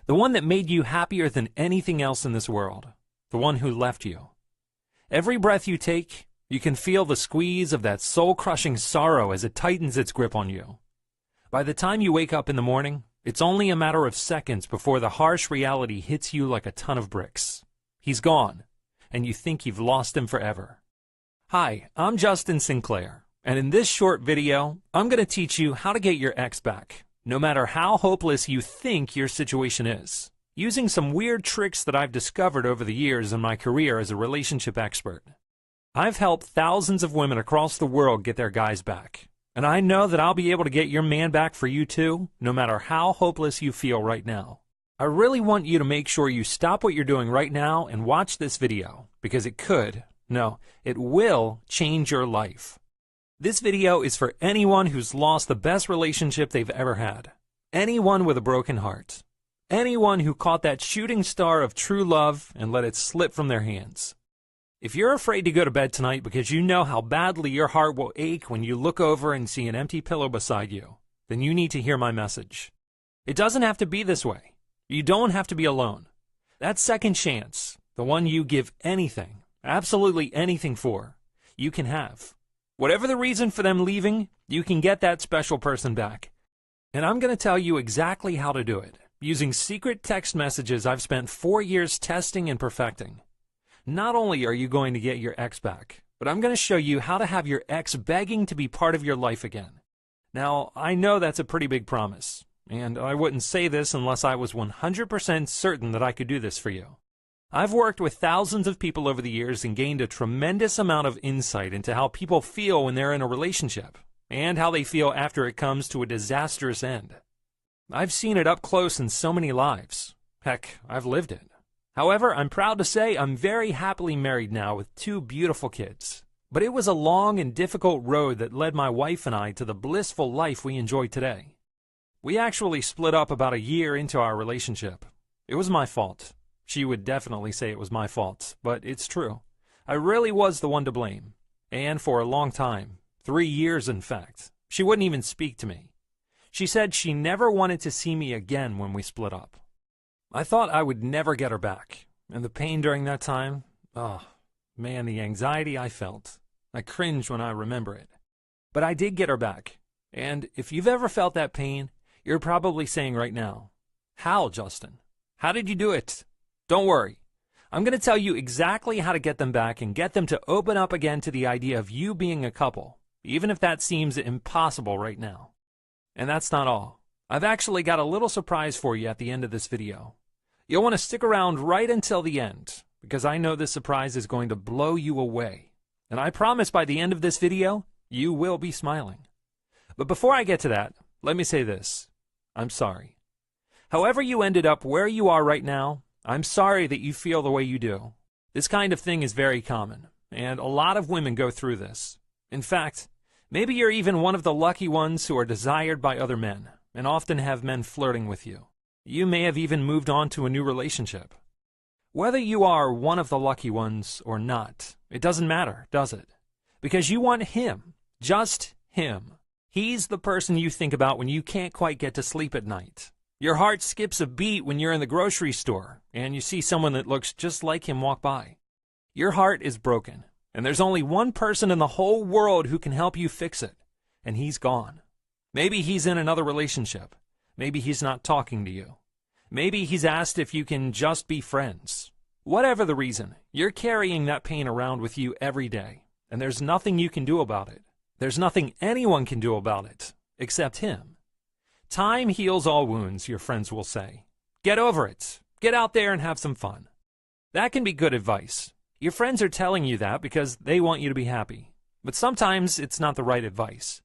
The one that made you happier than anything else in this world. The one who left you. Every breath you take, you can feel the squeeze of that soul-crushing sorrow as it tightens its grip on you. By the time you wake up in the morning, it's only a matter of seconds before the harsh reality hits you like a ton of bricks. He's gone, and you think you've lost him forever. Hi, I'm Justin Sinclair, and in this short video, I'm going to teach you how to get your ex back, no matter how hopeless you think your situation is, using some weird tricks that I've discovered over the years in my career as a relationship expert. I've helped thousands of women across the world get their guys back, and I know that I'll be able to get your man back for you too, no matter how hopeless you feel right now. I really want you to make sure you stop what you're doing right now and watch this video, because it will change your life. This video is for anyone who's lost the best relationship they've ever had. Anyone with a broken heart. Anyone who caught that shooting star of true love and let it slip from their hands. If you're afraid to go to bed tonight because you know how badly your heart will ache when you look over and see an empty pillow beside you, then you need to hear my message. It doesn't have to be this way. You don't have to be alone. That second chance, the one you give anything, absolutely anything for, you can have. Whatever the reason for them leaving, you can get that special person back. And I'm going to tell you exactly how to do it, using secret text messages I've spent 4 years testing and perfecting. Not only are you going to get your ex back, but I'm going to show you how to have your ex begging to be part of your life again. Now, I know that's a pretty big promise, and I wouldn't say this unless I was 100% certain that I could do this for you. I've worked with thousands of people over the years and gained a tremendous amount of insight into how people feel when they're in a relationship, and how they feel after it comes to a disastrous end. I've seen it up close in so many lives. Heck, I've lived it. However, I'm proud to say I'm very happily married now with 2 beautiful kids. But it was a long and difficult road that led my wife and I to the blissful life we enjoy today. We actually split up about a year into our relationship. It was my fault. She would definitely say it was my fault, but it's true. I really was the one to blame. And for a long time, 3 years in fact, she wouldn't even speak to me. She said she never wanted to see me again when we split up. I thought I would never get her back, and the pain during that time, oh man, the anxiety I felt. I cringe when I remember it. But I did get her back, and if you've ever felt that pain, you're probably saying right now, how, Justin? How did you do it? Don't worry. I'm going to tell you exactly how to get them back and get them to open up again to the idea of you being a couple, even if that seems impossible right now. And that's not all. I've actually got a little surprise for you at the end of this video. You'll want to stick around right until the end, because I know this surprise is going to blow you away. And I promise by the end of this video, you will be smiling. But before I get to that, let me say this. I'm sorry. However you ended up where you are right now, I'm sorry that you feel the way you do. This kind of thing is very common, and a lot of women go through this. In fact, maybe you're even one of the lucky ones who are desired by other men, and often have men flirting with you. You may have even moved on to a new relationship. Whether you are one of the lucky ones or not, it doesn't matter, does it? Because you want him, just him. He's the person you think about when you can't quite get to sleep at night. Your heart skips a beat when you're in the grocery store and you see someone that looks just like him walk by. Your heart is broken, and there's only one person in the whole world who can help you fix it, and he's gone. Maybe he's in another relationship. Maybe he's not talking to you. Maybe he's asked if you can just be friends. Whatever the reason, you're carrying that pain around with you every day, and there's nothing you can do about it. There's nothing anyone can do about it, except him. Time heals all wounds, your friends will say. Get over it. Get out there and have some fun. That can be good advice. Your friends are telling you that because they want you to be happy. But sometimes it's not the right advice.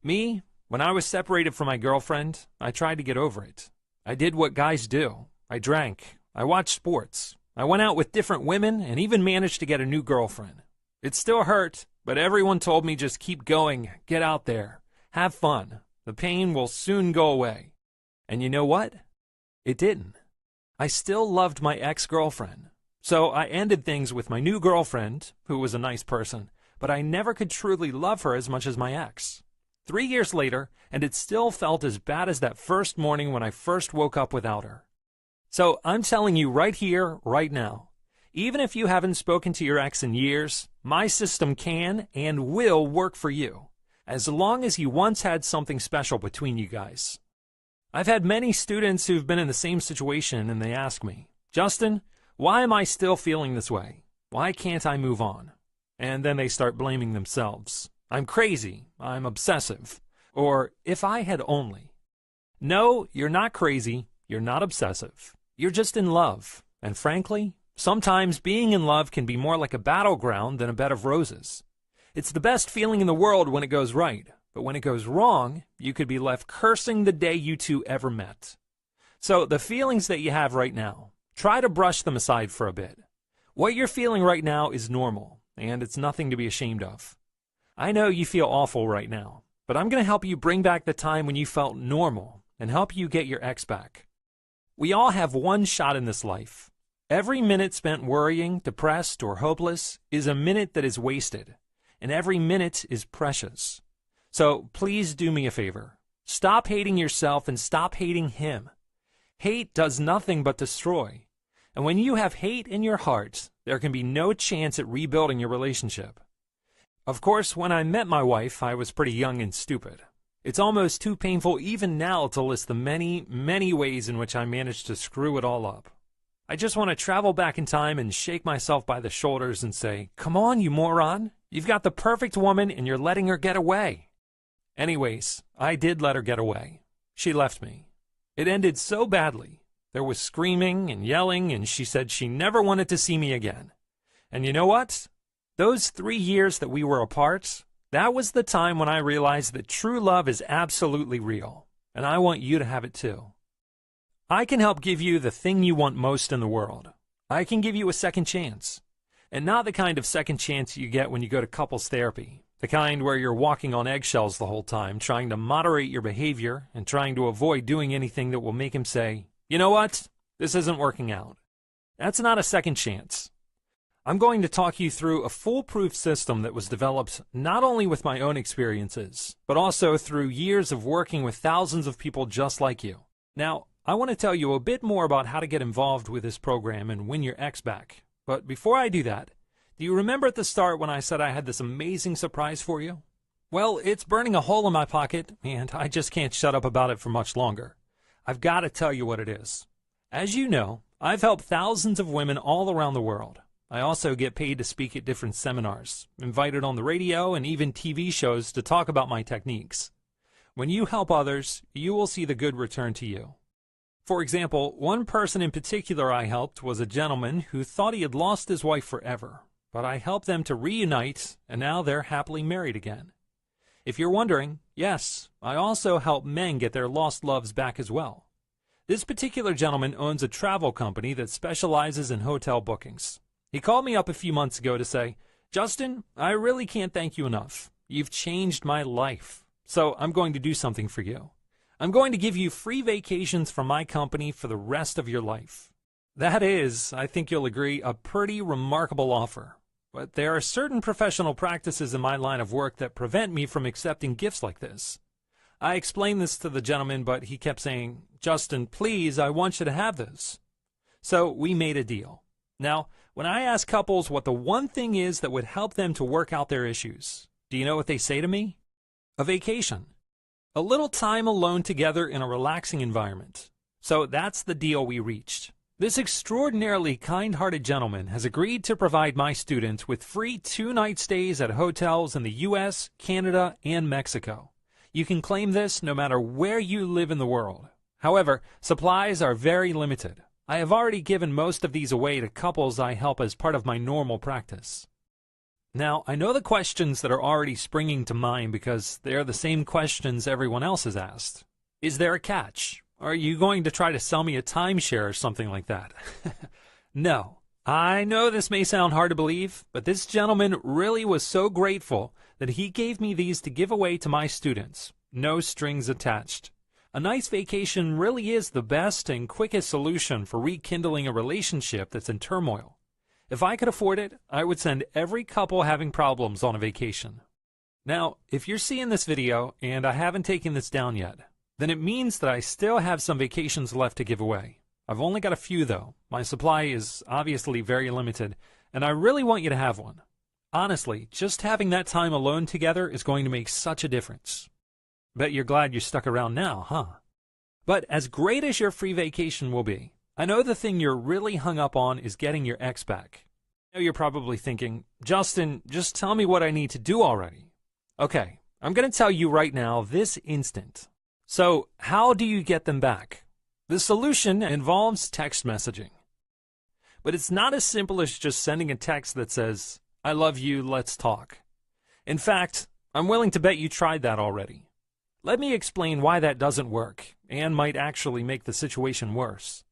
Me, when I was separated from my girlfriend, I tried to get over it. I did what guys do. I drank. I watched sports. I went out with different women and even managed to get a new girlfriend. It still hurt, but everyone told me just keep going, get out there, have fun. The pain will soon go away. And you know what? It didn't. I still loved my ex-girlfriend. So I ended things with my new girlfriend, who was a nice person, but I never could truly love her as much as my ex. 3 years later, and it still felt as bad as that first morning when I first woke up without her. So I'm telling you right here, right now, even if you haven't spoken to your ex in years, my system can and will work for you, as long as you once had something special between you guys. I've had many students who've been in the same situation, and they ask me, Justin, why am I still feeling this way? Why can't I move on? And then they start blaming themselves. I'm crazy. I'm obsessive. Or, if I had only. No, you're not crazy. You're not obsessive. You're just in love. And frankly, sometimes being in love can be more like a battleground than a bed of roses. It's the best feeling in the world when it goes right. But when it goes wrong, you could be left cursing the day you two ever met. So the feelings that you have right now, try to brush them aside for a bit. What you're feeling right now is normal, and it's nothing to be ashamed of. I know you feel awful right now, but I'm going to help you bring back the time when you felt normal and help you get your ex back. We all have one shot in this life. Every minute spent worrying, depressed, or hopeless is a minute that is wasted, and every minute is precious. So please do me a favor. Stop hating yourself and stop hating him. Hate does nothing but destroy. And when you have hate in your heart, there can be no chance at rebuilding your relationship. Of course, when I met my wife, I was pretty young and stupid. It's almost too painful even now to list the many, many ways in which I managed to screw it all up. I just want to travel back in time and shake myself by the shoulders and say, come on, you moron. You've got the perfect woman and you're letting her get away. Anyways, I did let her get away. She left me. It ended so badly. There was screaming and yelling, and she said she never wanted to see me again. And you know what? Those 3 years that we were apart, that was the time when I realized that true love is absolutely real, and I want you to have it too. I can help give you the thing you want most in the world. I can give you a second chance, and not the kind of second chance you get when you go to couples therapy, the kind where you're walking on eggshells the whole time, trying to moderate your behavior and trying to avoid doing anything that will make him say, you know what? This isn't working out. That's not a second chance. I'm going to talk you through a foolproof system that was developed not only with my own experiences, but also through years of working with thousands of people just like you. Now, I want to tell you a bit more about how to get involved with this program and win your ex back. But before I do that, do you remember at the start when I said I had this amazing surprise for you? Well, it's burning a hole in my pocket, and I just can't shut up about it for much longer. I've got to tell you what it is. As you know, I've helped thousands of women all around the world. I also get paid to speak at different seminars, invited on the radio, and even TV shows to talk about my techniques. When you help others, you will see the good return to you. For example, one person in particular I helped was a gentleman who thought he had lost his wife forever, but I helped them to reunite, and now they're happily married again. If you're wondering, yes, I also help men get their lost loves back as well. This particular gentleman owns a travel company that specializes in hotel bookings. He called me up a few months ago to say, Justin, I really can't thank you enough. You've changed my life. So I'm going to do something for you. I'm going to give you free vacations from my company for the rest of your life. That is, I think you'll agree, a pretty remarkable offer. But there are certain professional practices in my line of work that prevent me from accepting gifts like this. I explained this to the gentleman, but he kept saying, Justin, please, I want you to have this. So we made a deal. Now, when I ask couples what the one thing is that would help them to work out their issues, do you know what they say to me? A vacation. A little time alone together in a relaxing environment. So that's the deal we reached. This extraordinarily kind-hearted gentleman has agreed to provide my students with free 2-night stays at hotels in the U.S., Canada, and Mexico. You can claim this no matter where you live in the world. However, supplies are very limited. I have already given most of these away to couples I help as part of my normal practice. Now, I know the questions that are already springing to mind because they are the same questions everyone else has asked. Is there a catch? Are you going to try to sell me a timeshare or something like that? No. I know this may sound hard to believe, but this gentleman really was so grateful that he gave me these to give away to my students. No strings attached. A nice vacation really is the best and quickest solution for rekindling a relationship that's in turmoil. If I could afford it, I would send every couple having problems on a vacation. Now, if you're seeing this video and I haven't taken this down yet, then it means that I still have some vacations left to give away. I've only got a few, though. My supply is obviously very limited, and I really want you to have one. Honestly, just having that time alone together is going to make such a difference. Bet you're glad you stuck around now, huh? But as great as your free vacation will be, I know the thing you're really hung up on is getting your ex back. I know you're probably thinking, Justin, just tell me what I need to do already. Okay, I'm going to tell you right now, this instant. So, how do you get them back? The solution involves text messaging. But it's not as simple as just sending a text that says, I love you, let's talk. In fact, I'm willing to bet you tried that already. Let me explain why that doesn't work, and might actually make the situation worse.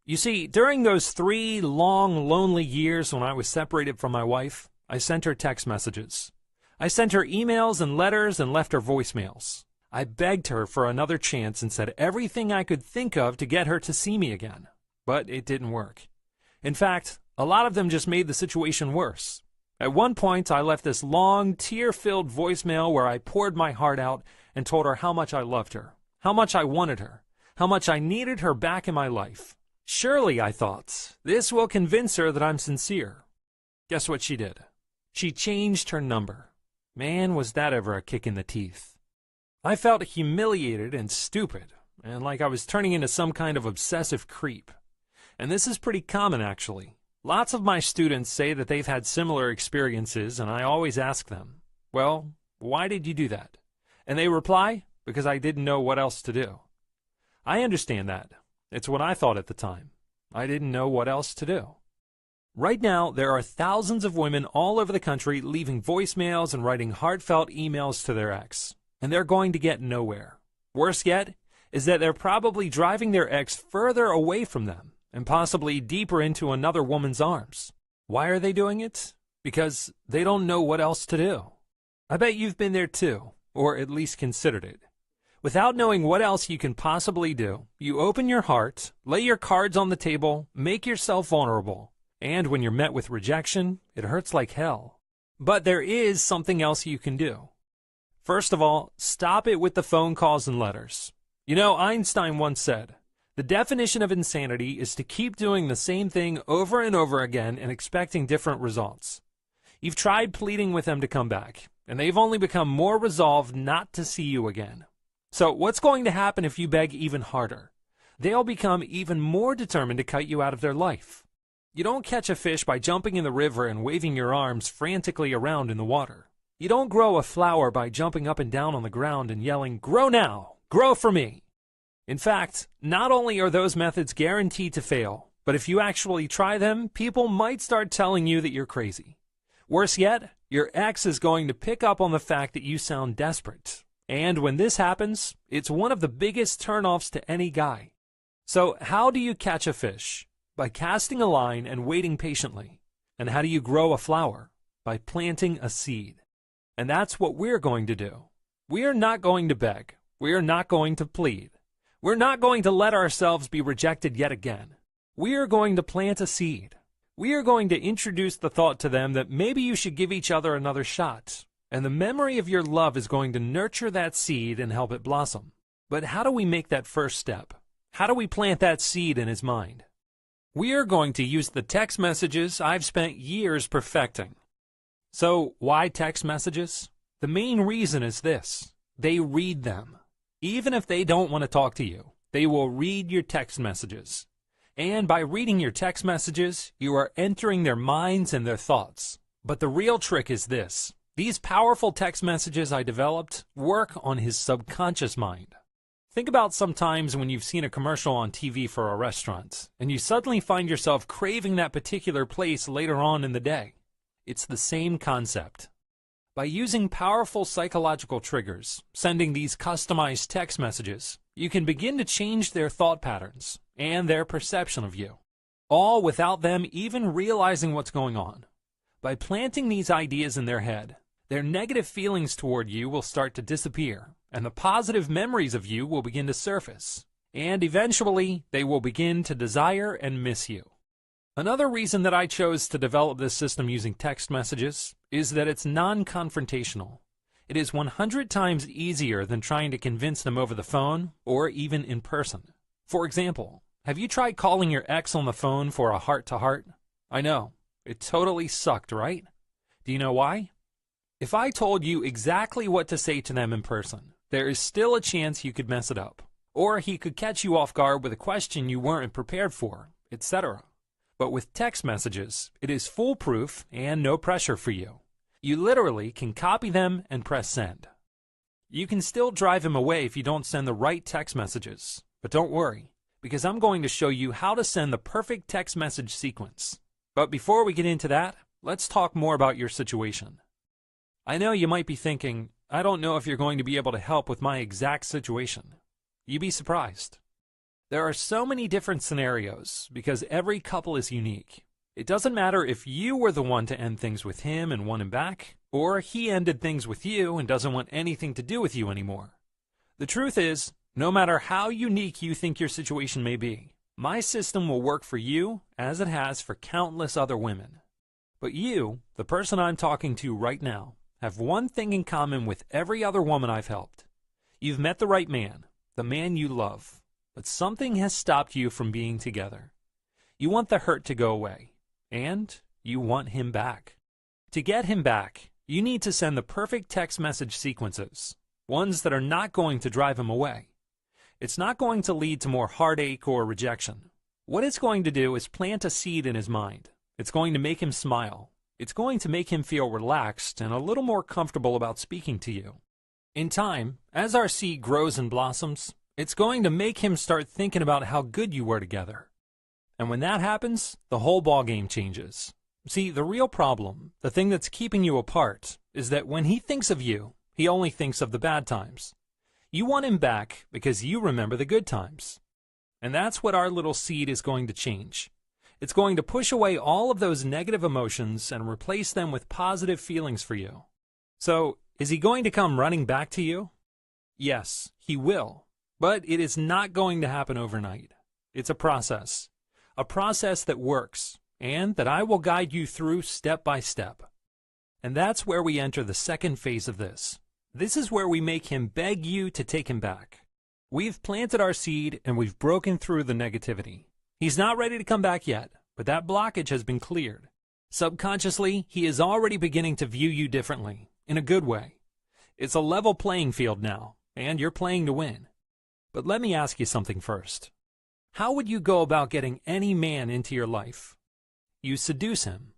You see, during those 3 long, lonely years when I was separated from my wife, I sent her text messages. I sent her emails and letters and left her voicemails. I begged her for another chance and said everything I could think of to get her to see me again. But it didn't work. In fact, a lot of them just made the situation worse. At one point, I left this long, tear-filled voicemail where I poured my heart out and told her how much I loved her, how much I wanted her, how much I needed her back in my life. Surely, I thought, this will convince her that I'm sincere. Guess what she did? She changed her number. Man, was that ever a kick in the teeth. I felt humiliated and stupid, and like I was turning into some kind of obsessive creep. And this is pretty common, actually. Lots of my students say that they've had similar experiences, and I always ask them, well, why did you do that? And they reply, because I didn't know what else to do. I understand that. It's what I thought at the time. I didn't know what else to do. Right now, there are thousands of women all over the country leaving voicemails and writing heartfelt emails to their ex, and they're going to get nowhere. Worse yet is that they're probably driving their ex further away from them and possibly deeper into another woman's arms. Why are they doing it? Because they don't know what else to do. I bet you've been there too, or at least considered it. Without knowing what else you can possibly do, you open your heart, lay your cards on the table, make yourself vulnerable, and when you're met with rejection, it hurts like hell. But there is something else you can do. First of all, stop it with the phone calls and letters. You know, Einstein once said, the definition of insanity is to keep doing the same thing over and over again and expecting different results. You've tried pleading with them to come back, and they've only become more resolved not to see you again. So what's going to happen if you beg even harder? They'll become even more determined to cut you out of their life. You don't catch a fish by jumping in the river and waving your arms frantically around in the water. You don't grow a flower by jumping up and down on the ground and yelling, "Grow now! Grow for me!" In fact, not only are those methods guaranteed to fail, but if you actually try them, people might start telling you that you're crazy. Worse yet, your ex is going to pick up on the fact that you sound desperate. And when this happens, it's one of the biggest turnoffs to any guy. So how do you catch a fish? By casting a line and waiting patiently. And how do you grow a flower? By planting a seed. And that's what we're going to do. We are not going to beg. We are not going to plead. We're not going to let ourselves be rejected yet again. We are going to plant a seed. We are going to introduce the thought to them that maybe you should give each other another shot. And the memory of your love is going to nurture that seed and help it blossom. But how do we make that first step? How do we plant that seed in his mind? We are going to use the text messages I've spent years perfecting. So, why text messages? The main reason is this. They read them. Even if they don't want to talk to you, they will read your text messages. And by reading your text messages, you are entering their minds and their thoughts. But the real trick is this. These powerful text messages I developed work on his subconscious mind. Think about some times when you've seen a commercial on TV for a restaurant, and you suddenly find yourself craving that particular place later on in the day. It's the same concept. By using powerful psychological triggers, sending these customized text messages, you can begin to change their thought patterns and their perception of you, all without them even realizing what's going on. By planting these ideas in their head, their negative feelings toward you will start to disappear, and the positive memories of you will begin to surface, and eventually they will begin to desire and miss you. Another reason that I chose to develop this system using text messages is that it's non-confrontational. It is 100 times easier than trying to convince them over the phone or even in person. For example, Have you tried calling your ex on the phone for a heart-to-heart? I know, it totally sucked, right? Do you know why? If I told you exactly what to say to them in person, there is still a chance you could mess it up. Or he could catch you off guard with a question you weren't prepared for, etc. But with text messages, it is foolproof and no pressure for you. You literally can copy them and press send. You can still drive him away if you don't send the right text messages. But don't worry, because I'm going to show you how to send the perfect text message sequence. But before we get into that, let's talk more about your situation. I know you might be thinking, I don't know if you're going to be able to help with my exact situation. You'd be surprised. There are so many different scenarios because every couple is unique. It doesn't matter if you were the one to end things with him and won him back, or he ended things with you and doesn't want anything to do with you anymore. The truth is, no matter how unique you think your situation may be, my system will work for you as it has for countless other women. But you, the person I'm talking to right now, have one thing in common with every other woman I've helped. You've met the right man, the man you love, but something has stopped you from being together. You want the hurt to go away, and you want him back. To get him back, you need to send the perfect text message sequences, ones that are not going to drive him away. It's not going to lead to more heartache or rejection. What it's going to do is plant a seed in his mind. It's going to make him smile. It's going to make him feel relaxed and a little more comfortable about speaking to you. In time, as our seed grows and blossoms, it's going to make him start thinking about how good you were together. And when that happens, the whole ballgame changes. See, the real problem, the thing that's keeping you apart, is that when he thinks of you, he only thinks of the bad times. You want him back because you remember the good times. And that's what our little seed is going to change. It's going to push away all of those negative emotions and replace them with positive feelings for you. So, is he going to come running back to you? Yes, he will. But it is not going to happen overnight. It's a process that works, and that I will guide you through step by step. And that's where we enter the second phase of this. This is where we make him beg you to take him back. We've planted our seed and we've broken through the negativity. He's not ready to come back yet, but that blockage has been cleared. Subconsciously, he is already beginning to view you differently, in a good way. It's a level playing field now, and you're playing to win. But let me ask you something first. How would you go about getting any man into your life? You seduce him.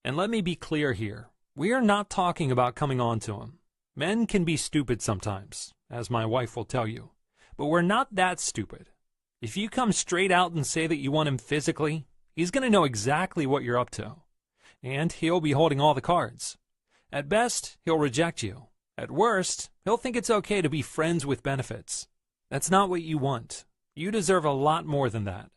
And let me be clear here. We are not talking about coming on to him. Men can be stupid sometimes, as my wife will tell you. But we're not that stupid. If you come straight out and say that you want him physically, he's going to know exactly what you're up to. And he'll be holding all the cards. At best, he'll reject you. At worst, he'll think it's okay to be friends with benefits. That's not what you want. You deserve a lot more than that.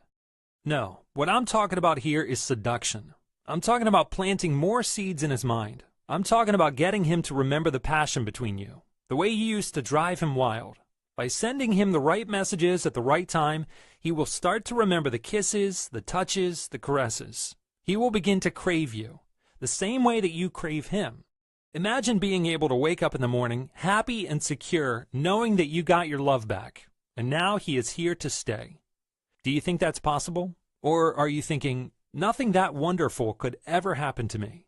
No, what I'm talking about here is seduction. I'm talking about planting more seeds in his mind. I'm talking about getting him to remember the passion between you, the way you used to drive him wild. By sending him the right messages at the right time, he will start to remember the kisses, the touches, the caresses. He will begin to crave you, the same way that you crave him. Imagine being able to wake up in the morning, happy and secure, knowing that you got your love back, and now he is here to stay. Do you think that's possible? Or are you thinking, nothing that wonderful could ever happen to me?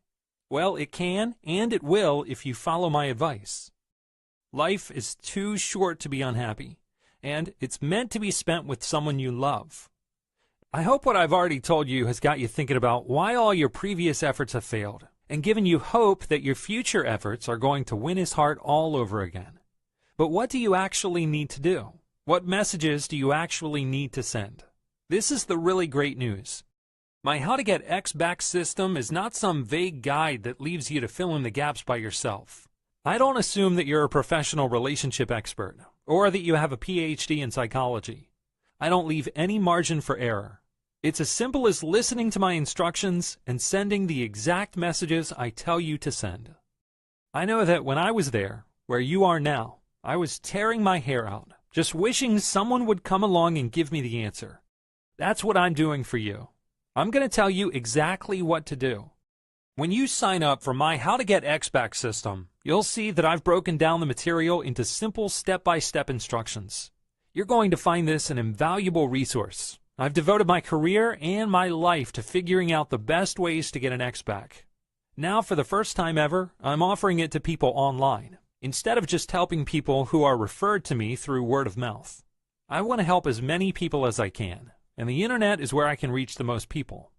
Well, it can, and it will if you follow my advice. Life is too short to be unhappy, and it's meant to be spent with someone you love. I hope what I've already told you has got you thinking about why all your previous efforts have failed, and given you hope that your future efforts are going to win his heart all over again. But what do you actually need to do? What messages do you actually need to send? This is the really great news. My How to Get X Back system is not some vague guide that leaves you to fill in the gaps by yourself. I don't assume that you're a professional relationship expert, or that you have a PhD in psychology. I don't leave any margin for error. It's as simple as listening to my instructions and sending the exact messages I tell you to send. I know that when I was there, where you are now, I was tearing my hair out, just wishing someone would come along and give me the answer. That's what I'm doing for you. I'm going to tell you exactly what to do. When you sign up for my How to Get X Back system, you'll see that I've broken down the material into simple step-by-step instructions. You're going to find this an invaluable resource, I've devoted my career and my life to figuring out the best ways to get an ex back. Now, for the first time ever, I'm offering it to people online, instead of just helping people who are referred to me through word of mouth. I want to help as many people as I can, and the internet is where I can reach the most people.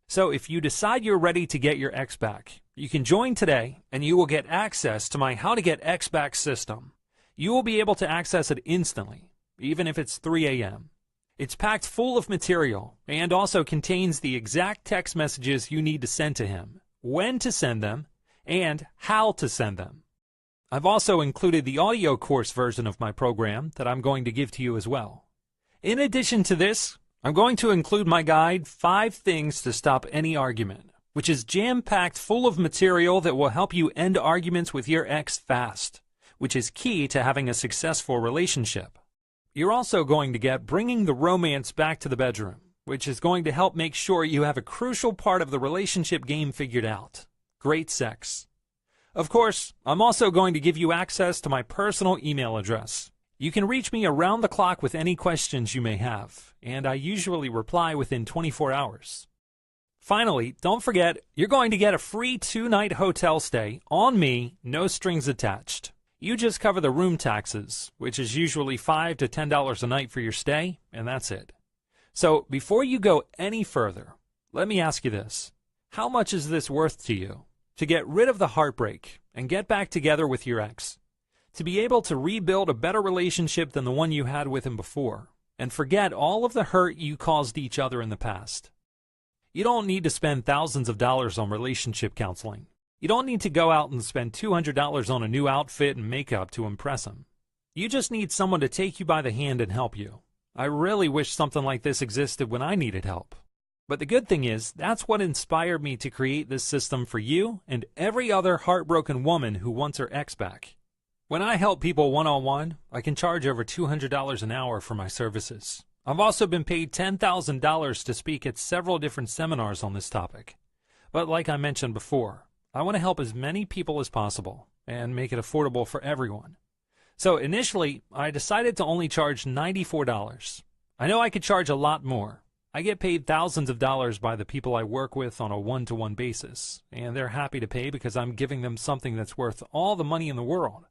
So if you decide you're ready to get your ex back, you can join today and you will get access to my How to Get Ex Back system. You will be able to access it instantly, even if it's 3 a.m. It's packed full of material and also contains the exact text messages you need to send to him, when to send them, and how to send them. I've also included the audio course version of my program that I'm going to give to you as well. In addition to this, I'm going to include my guide, 5 Things to Stop Any Argument, which is jam-packed full of material that will help you end arguments with your ex fast, which is key to having a successful relationship. You're also going to get Bringing the Romance Back to the Bedroom, which is going to help make sure you have a crucial part of the relationship game figured out: great sex. Of course, I'm also going to give you access to my personal email address. You can reach me around the clock with any questions you may have, and I usually reply within 24 hours. Finally, don't forget, you're going to get a free 2-night hotel stay on me, no strings attached. You just cover the room taxes, which is usually $5 to $10 a night for your stay, and that's it. So before you go any further, let me ask you this. How much is this worth to you? To get rid of the heartbreak and get back together with your ex? To be able to rebuild a better relationship than the one you had with him before, and forget all of the hurt you caused each other in the past? You don't need to spend thousands of dollars on relationship counseling. You don't need to go out and spend $200 on a new outfit and makeup to impress him. You just need someone to take you by the hand and help you. I really wish something like this existed when I needed help. But the good thing is, that's what inspired me to create this system for you and every other heartbroken woman who wants her ex back. When I help people one-on-one, I can charge over $200 an hour for my services. I've also been paid $10,000 to speak at several different seminars on this topic. But like I mentioned before, I want to help as many people as possible and make it affordable for everyone. So initially, I decided to only charge $94. I know I could charge a lot more. I get paid thousands of dollars by the people I work with on a one-to-one basis, and they're happy to pay because I'm giving them something that's worth all the money in the world.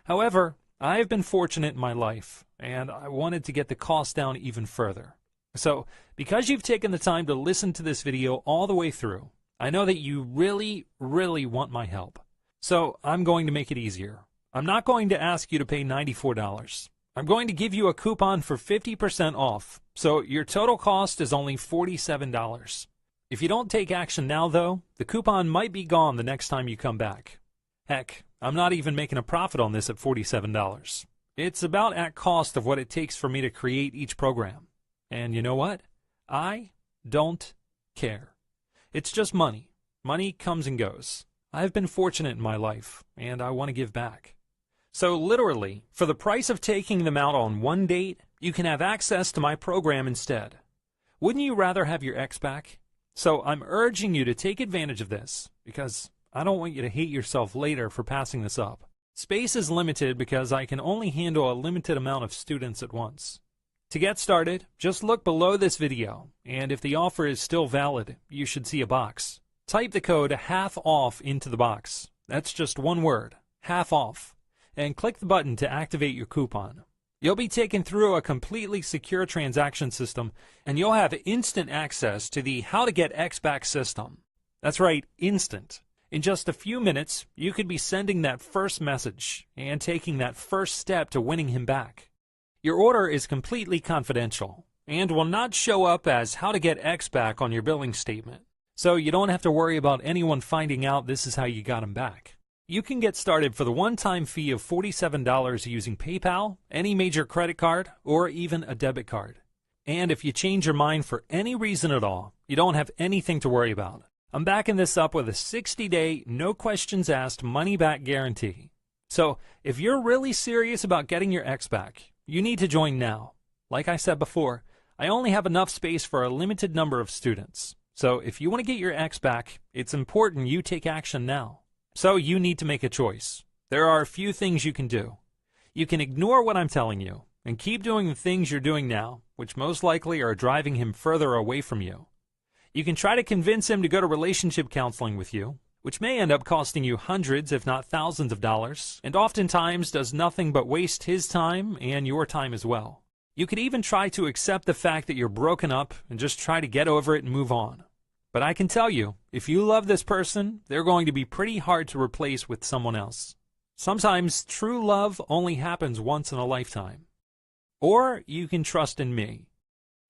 However, I've been fortunate in my life, and I wanted to get the cost down even further. So, because you've taken the time to listen to this video all the way through, I know that you really, really want my help. So, I'm going to make it easier. I'm not going to ask you to pay $94. I'm going to give you a coupon for 50% off, so your total cost is only $47. If you don't take action now, though, the coupon might be gone the next time you come back. Heck, I'm not even making a profit on this at $47. It's about at cost of what it takes for me to create each program. And you know what? I don't care. It's just money. Money comes and goes. I've been fortunate in my life, and I want to give back. So literally, for the price of taking them out on one date, you can have access to my program instead. Wouldn't you rather have your ex back? So I'm urging you to take advantage of this, because I don't want you to hate yourself later for passing this up. Space is limited because I can only handle a limited amount of students at once. To get started, just look below this video, and if the offer is still valid, you should see a box. Type the code half off into the box. That's just one word, half off, and click the button to activate your coupon. You'll be taken through a completely secure transaction system, and you'll have instant access to the How to Get Ex Back system. That's right, instant. In just a few minutes, you could be sending that first message and taking that first step to winning him back. Your order is completely confidential and will not show up as How to Get Ex Back on your billing statement, so you don't have to worry about anyone finding out this is how you got him back. You can get started for the one-time fee of $47 using PayPal, any major credit card, or even a debit card. And if you change your mind for any reason at all, you don't have anything to worry about. I'm backing this up with a 60-day, no-questions-asked money-back guarantee. So if you're really serious about getting your ex back, you need to join now. Like I said before, I only have enough space for a limited number of students. So if you want to get your ex back, it's important you take action now. So you need to make a choice. There are a few things you can do. You can ignore what I'm telling you and keep doing the things you're doing now, which most likely are driving him further away from you. You can try to convince him to go to relationship counseling with you, which may end up costing you hundreds if not thousands of dollars, and oftentimes does nothing but waste his time and your time as well. You could even try to accept the fact that you're broken up and just try to get over it and move on. But I can tell you, if you love this person, they're going to be pretty hard to replace with someone else. Sometimes true love only happens once in a lifetime. Or you can trust in me,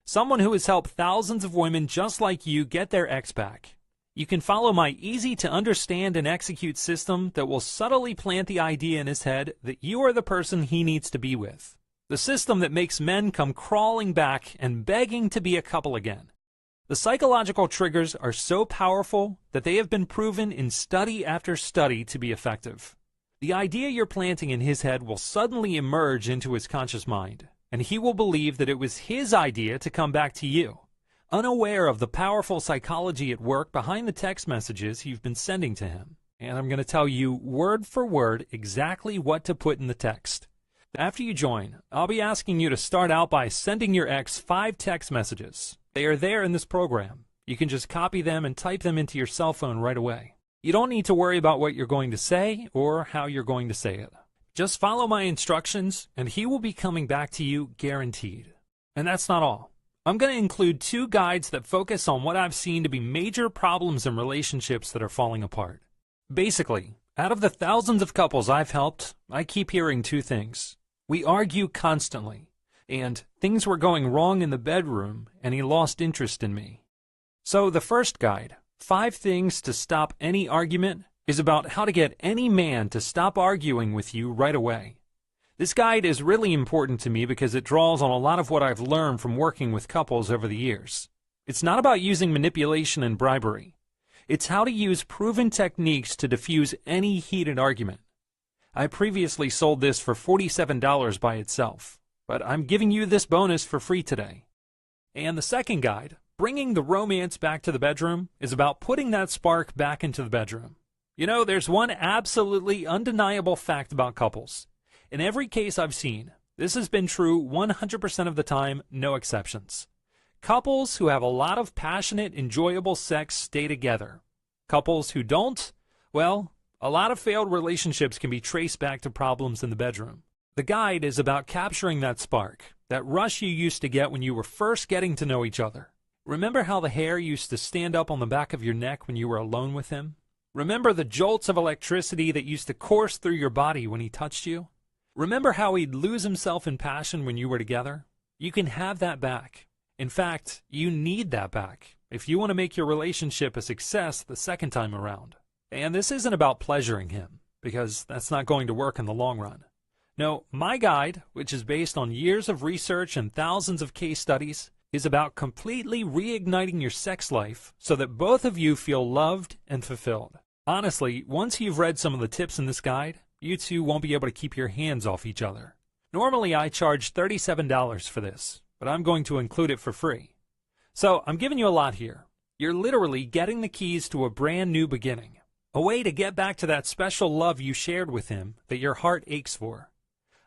someone who has helped thousands of women just like you get their ex back. You can follow my easy-to-understand and execute system that will subtly plant the idea in his head that you are the person he needs to be with. The system that makes men come crawling back and begging to be a couple again. The psychological triggers are so powerful that they have been proven in study after study to be effective. The idea you're planting in his head will suddenly emerge into his conscious mind, and he will believe that it was his idea to come back to you, unaware of the powerful psychology at work behind the text messages you've been sending to him. And I'm going to tell you word for word exactly what to put in the text. After you join, I'll be asking you to start out by sending your ex 5 text messages. They are there in this program. You can just copy them and type them into your cell phone right away. You don't need to worry about what you're going to say or how you're going to say it. Just follow my instructions and he will be coming back to you guaranteed. And that's not all. I'm going to include 2 guides that focus on what I've seen to be major problems in relationships that are falling apart. Basically, out of the thousands of couples I've helped, I keep hearing 2 things. We argue constantly, and things were going wrong in the bedroom, and he lost interest in me. So the first guide, 5 things to stop any argument, is about how to get any man to stop arguing with you right away. This guide is really important to me because it draws on a lot of what I've learned from working with couples over the years. It's not about using manipulation and bribery. It's how to use proven techniques to diffuse any heated argument. I previously sold this for $47 by itself, but I'm giving you this bonus for free today. And the second guide, Bringing the Romance Back to the Bedroom, is about putting that spark back into the bedroom. You know, there's one absolutely undeniable fact about couples. In every case I've seen, this has been true 100% of the time, no exceptions. Couples who have a lot of passionate, enjoyable sex stay together. Couples who don't, well, a lot of failed relationships can be traced back to problems in the bedroom. The guide is about capturing that spark, that rush you used to get when you were first getting to know each other. Remember how the hair used to stand up on the back of your neck when you were alone with him? Remember the jolts of electricity that used to course through your body when he touched you? Remember how he'd lose himself in passion when you were together? You can have that back. In fact, you need that back if you want to make your relationship a success the second time around. And this isn't about pleasuring him, because that's not going to work in the long run. No, my guide, which is based on years of research and thousands of case studies, is about completely reigniting your sex life so that both of you feel loved and fulfilled. Honestly, once you've read some of the tips in this guide, you two won't be able to keep your hands off each other. Normally I charge $37 for this, but I'm going to include it for free. So I'm giving you a lot here. You're literally getting the keys to a brand new beginning. A way to get back to that special love you shared with him that your heart aches for.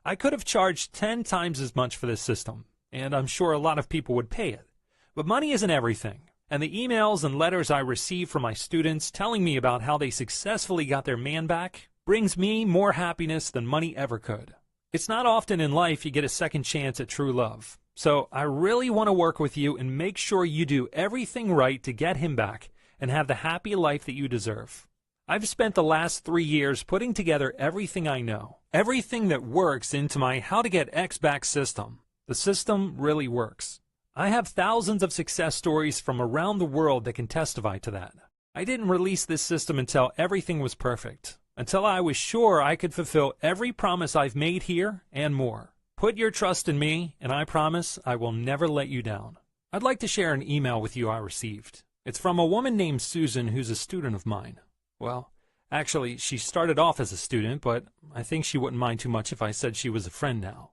I could have charged 10 times as much for this system, and I'm sure a lot of people would pay it. But money isn't everything, and the emails and letters I receive from my students telling me about how they successfully got their man back brings me more happiness than money ever could. It's not often in life you get a second chance at true love, so I really want to work with you and make sure you do everything right to get him back and have the happy life that you deserve. I've spent the last 3 years putting together everything I know, everything that works into my How to Get X Back system. The system really works. I have thousands of success stories from around the world that can testify to that. I didn't release this system until everything was perfect, until I was sure I could fulfill every promise I've made here and more. Put your trust in me, and I promise I will never let you down. I'd like to share an email with you I received. It's from a woman named Susan who's a student of mine. Well, actually, she started off as a student, but I think she wouldn't mind too much if I said she was a friend now.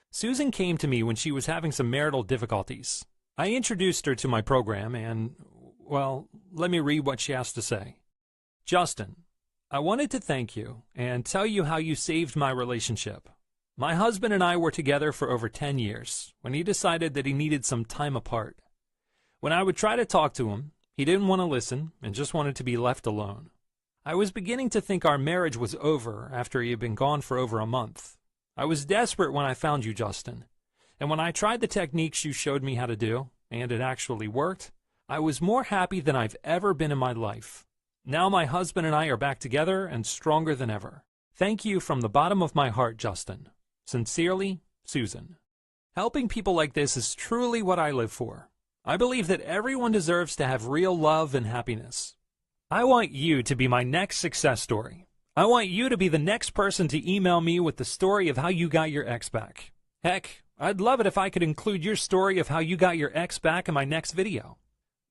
Susan came to me when she was having some marital difficulties. I introduced her to my program and, well, let me read what she has to say. Justin, I wanted to thank you and tell you how you saved my relationship. My husband and I were together for over 10 years when he decided that he needed some time apart. When I would try to talk to him, he didn't want to listen and just wanted to be left alone. I was beginning to think our marriage was over after he had been gone for over a month. I was desperate when I found you, Justin. And when I tried the techniques you showed me how to do, and it actually worked, I was more happy than I've ever been in my life. Now my husband and I are back together and stronger than ever. Thank you from the bottom of my heart, Justin. Sincerely, Susan. Helping people like this is truly what I live for. I believe that everyone deserves to have real love and happiness. I want you to be my next success story. I want you to be the next person to email me with the story of how you got your ex back. Heck, I'd love it if I could include your story of how you got your ex back in my next video.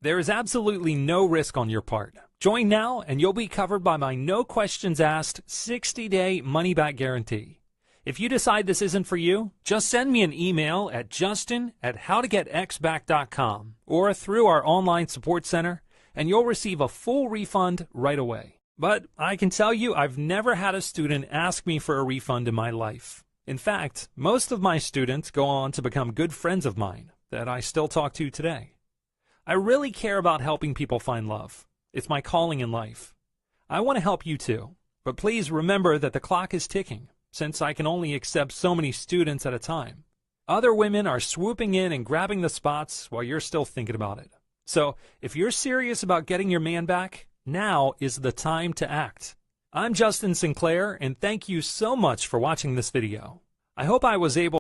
There is absolutely no risk on your part. Join now and you'll be covered by my no questions asked 60-day money-back guarantee. If you decide this isn't for you, just send me an email at justin@howtogetxback.com or through our online support center, and you'll receive a full refund right away. But I can tell you I've never had a student ask me for a refund in my life. In fact, most of my students go on to become good friends of mine that I still talk to today. I really care about helping people find love. It's my calling in life. I want to help you too, but please remember that the clock is ticking, since I can only accept so many students at a time. Other women are swooping in and grabbing the spots while you're still thinking about it. So, if you're serious about getting your man back, now is the time to act. I'm Justin Sinclair, and thank you so much for watching this video. I hope I was able